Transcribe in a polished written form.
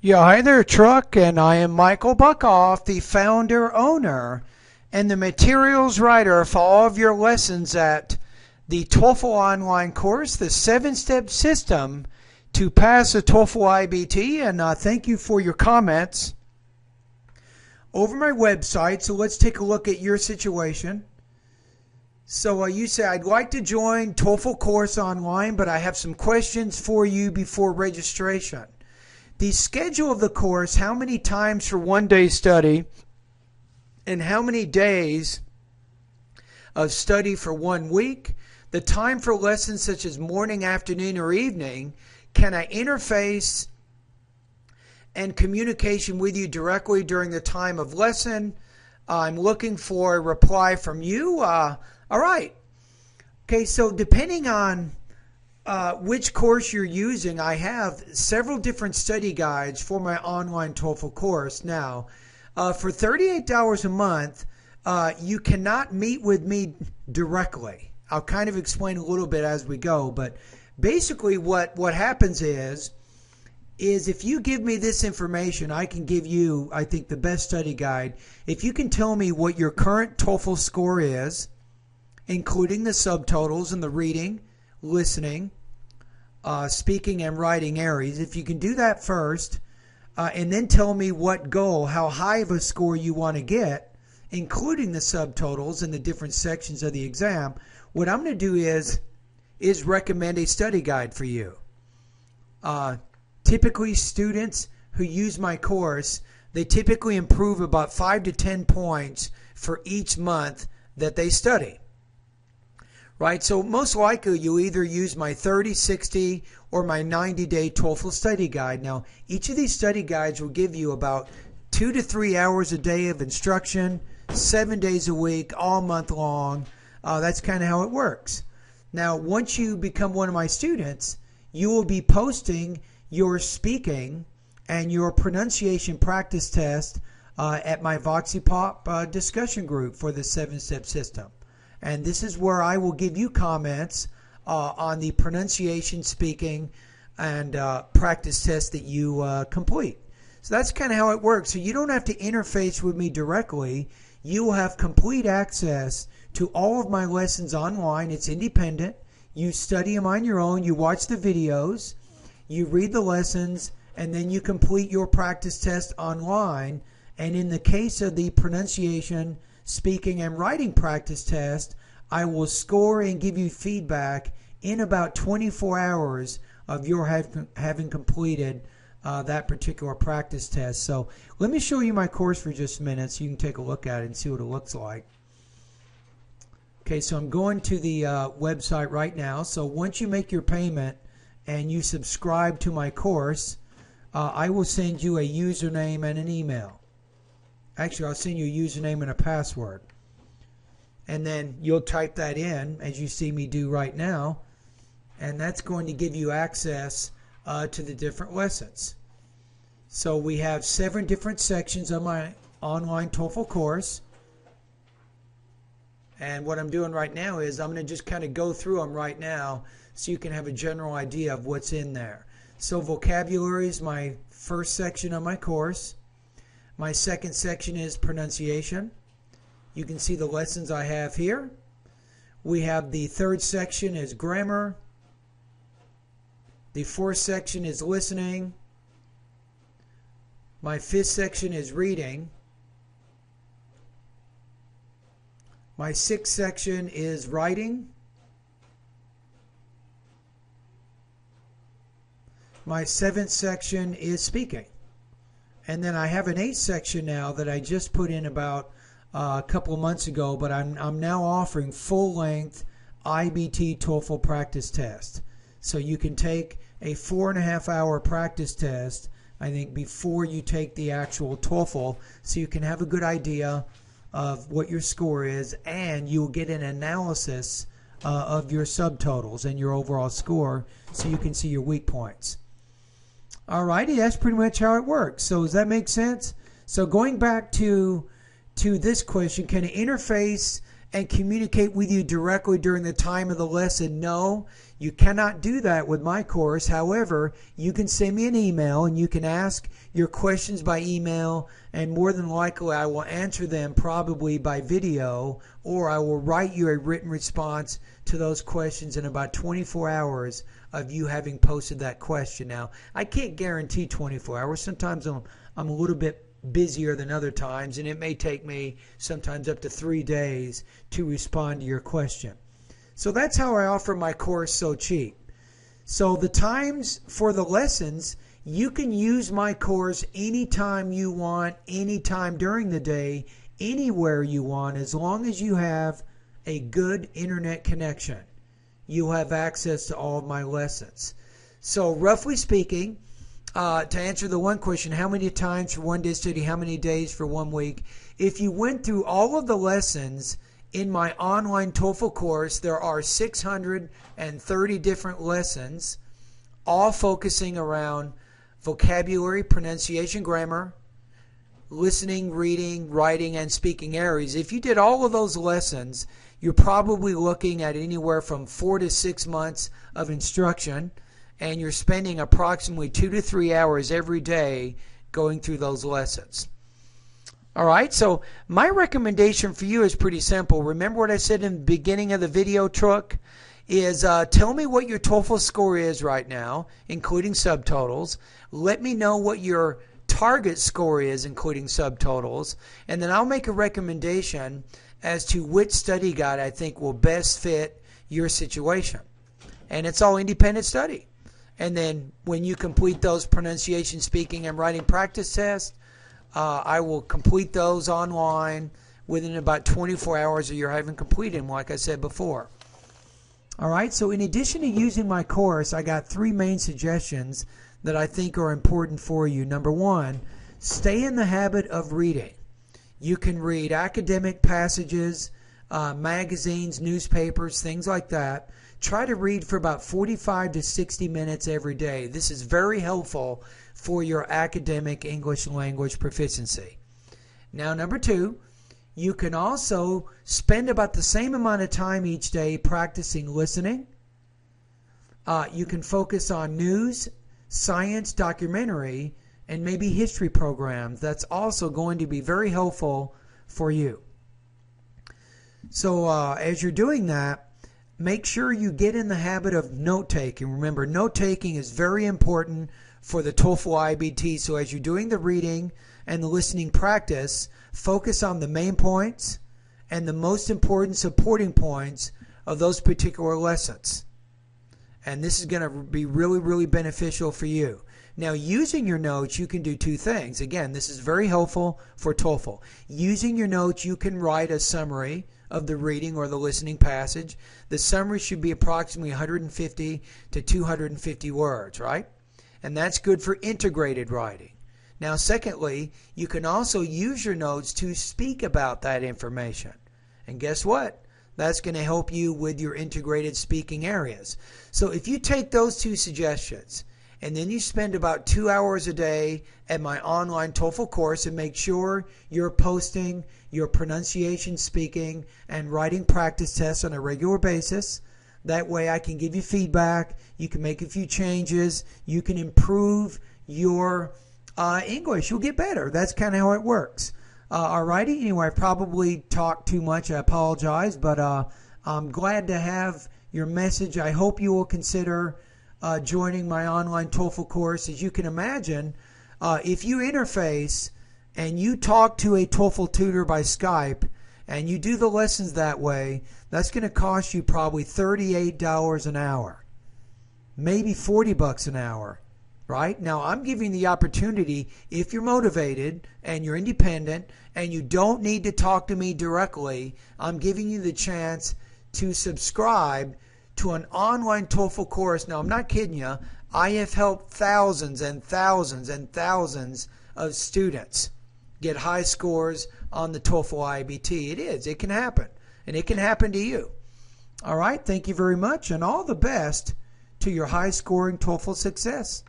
Yeah, hi there, Truc, and I am Michael Buckoff, the founder, owner, and the materials writer for all of your lessons at the TOEFL online course, the 7-step system to pass the TOEFL IBT. And thank you for your comments over my website. So let's take a look at your situation. So you say, I'd like to join TOEFL course online, but I have some questions for you before registration. The schedule of the course, how many times for 1 day study, and how many days of study for 1 week, the time for lessons such as morning, afternoon, or evening, can I interface and communication with you directly during the time of lesson? I'm looking for a reply from you. All right. Okay, so depending on which course you're using, I have several different study guides for my online TOEFL course. Now, for $38 a month, you cannot meet with me directly. I'll kind of explain a little bit as we go, but basically what happens is if you give me this information, I can give you, I think, the best study guide. If you can tell me what your current TOEFL score is, including the subtotals and the reading, listening, speaking, and writing areas. If you can do that first, and then tell me what goal, how high of a score you want to get, including the subtotals and the different sections of the exam, what I'm going to do is recommend a study guide for you. Typically, students who use my course, they typically improve about 5 to 10 points for each month that they study. Right, so most likely you either use my 30, 60, or my 90-day TOEFL study guide. Now, each of these study guides will give you about 2 to 3 hours a day of instruction, 7 days a week, all month long. That's kind of how it works. Now, once you become one of my students, you will be posting your speaking and your pronunciation practice test at my VoxyPop discussion group for the 7-step system. And this is where I will give you comments on the pronunciation, speaking, and practice test that you complete. So that's kind of how it works. So you don't have to interface with me directly. You will have complete access to all of my lessons online. It's independent. You study them on your own. You watch the videos. You read the lessons. And then you complete your practice test online. And in the case of the pronunciation, speaking, and writing practice test, I will score and give you feedback in about 24 hours of your having completed that particular practice test. So let me show you my course for just a minute so you can take a look at it and see what it looks like. Okay, so I'm going to the website right now. So once you make your payment and you subscribe to my course, I will send you a username and an email. Actually, I'll send you a username and a password. And then you'll type that in, as you see me do right now. And that's going to give you access to the different lessons. So we have 7 different sections of my online TOEFL course. And what I'm doing right now is I'm going to just kind of go through them right now so you can have a general idea of what's in there. So vocabulary is my first section of my course. My second section is pronunciation. You can see the lessons I have here. We have the third section is grammar. The fourth section is listening. My fifth section is reading. My sixth section is writing. My seventh section is speaking. And then I have an 8th section now that I just put in about a couple of months ago, but I'm now offering full-length IBT TOEFL practice test. So you can take a 4.5-hour practice test, I think, before you take the actual TOEFL, so you can have a good idea of what your score is, and you'll get an analysis of your subtotals and your overall score so you can see your weak points. Alrighty, that's pretty much how it works. So does that make sense? So going back to this question, can it interface and communicate with you directly during the time of the lesson. No, you cannot do that with my course. However, you can send me an email and you can ask your questions by email, and more than likely I will answer them probably by video, or I will write you a written response to those questions in about 24 hours of you having posted that question. Now, I can't guarantee 24 hours. Sometimes I'm a little bit busier than other times, and it may take me sometimes up to 3 days to respond to your question. So that's how I offer my course so cheap. So the times for the lessons, you can use my course anytime you want, anytime during the day, anywhere you want, as long as you have a good internet connection. You'll have access to all of my lessons. So roughly speaking, to answer the one question, how many times for one day study, how many days for 1 week? If you went through all of the lessons in my online TOEFL course, there are 630 different lessons, all focusing around vocabulary, pronunciation, grammar, listening, reading, writing, and speaking areas. If you did all of those lessons, you're probably looking at anywhere from 4 to 6 months of instruction, and you're spending approximately 2 to 3 hours every day going through those lessons. All right, so my recommendation for you is pretty simple. Remember what I said in the beginning of the video, Truc? Is tell me what your TOEFL score is right now, including subtotals. Let me know what your target score is, including subtotals, and then I'll make a recommendation as to which study guide I think will best fit your situation. And it's all independent study. And then when you complete those pronunciation, speaking, and writing practice tests, I will complete those online within about 24 hours of your having completed them, like I said before. All right, so in addition to using my course, I got 3 main suggestions that I think are important for you. Number 1, stay in the habit of reading. You can read academic passages, magazines, newspapers, things like that. Try to read for about 45 to 60 minutes every day. This is very helpful for your academic English language proficiency. Now, number 2, you can also spend about the same amount of time each day practicing listening. You can focus on news, science, documentary, and maybe history programs. That's also going to be very helpful for you. So as you're doing that, make sure you get in the habit of note-taking. Remember, note-taking is very important for the TOEFL IBT. So as you're doing the reading and the listening practice, focus on the main points and the most important supporting points of those particular lessons. And this is going to be really, really beneficial for you. Now, using your notes, you can do 2 things. Again, this is very helpful for TOEFL. Using your notes, you can write a summary of the reading or the listening passage. The summary should be approximately 150 to 250 words, right? And that's good for integrated writing. Now, secondly, you can also use your notes to speak about that information. And guess what? That's going to help you with your integrated speaking areas. So if you take those 2 suggestions and then you spend about 2 hours a day at my online TOEFL course and make sure you're posting your pronunciation, speaking, and writing practice tests on a regular basis. That way I can give you feedback. You can make a few changes. You can improve your English. You'll get better. That's kind of how it works. Alrighty. Anyway, I probably talked too much. I apologize, but I'm glad to have your message. I hope you will consider joining my online TOEFL course. As you can imagine, if you interface and you talk to a TOEFL tutor by Skype and you do the lessons that way, that's going to cost you probably $38 an hour, maybe $40 an hour. Right? Now, I'm giving the opportunity, if you're motivated and you're independent and you don't need to talk to me directly, I'm giving you the chance to subscribe to an online TOEFL course. Now, I'm not kidding you. I have helped thousands and thousands and thousands of students get high scores on the TOEFL IBT. It is. It can happen. And it can happen to you. All right. Thank you very much, and all the best to your high-scoring TOEFL success.